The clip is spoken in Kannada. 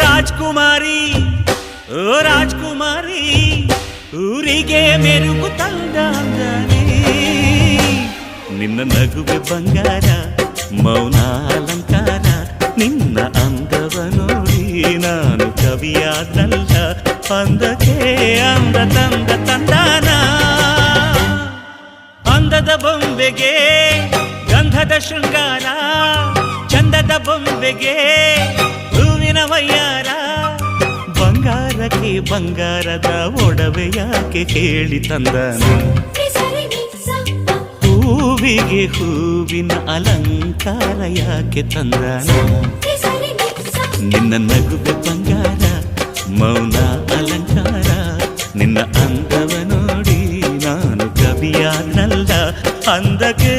ರಾಜ್ಕುಮಾರಿ ಓ ರಾಜ್ಕುಮಾರಿ ಊರಿಗೆ ಮೆರುಗು ತಂದಾಂಗನೇ ನಿನ್ನ ನಗುವೆ ಬಂಗಾರ ಮೌನ ಅಲಂಕಾರ ನಿನ್ನ ಅಂದವ ನೋಡಿ ನಾನು ಕವಿಯಾದಲ್ಲ ಅಂದಕ್ಕೆ ಅಂದ ತಂದ ತಂದಾನ ಅಂದದ ಬೊಂಬೆಗೆ ಗಂಧದ ಶೃಂಗಾರ ಚಂದದ ಬೊಂಬೆಗೆ ಹೂವಿನ ವಯ್ಯಾರ ಬಂಗಾರಕ್ಕೆ ಬಂಗಾರದ ಒಡವೆ ಯಾಕೆ ಕೇಳಿ ತಂದನು ಹೂವಿಗೆ ಹೂವಿನ ಅಲಂಕಾರ ಯಾಕೆ ತಂದನು ನಿನ್ನ ನಗುವೆ ಬಂಗಾರ ಮೌನ ಅಲಂಕಾರ ನಿನ್ನ ಅಂದವ ನೋಡಿ ನಾನು ಕವಿಯಾದಲ್ಲ ಅಂದಕ್ಕೆ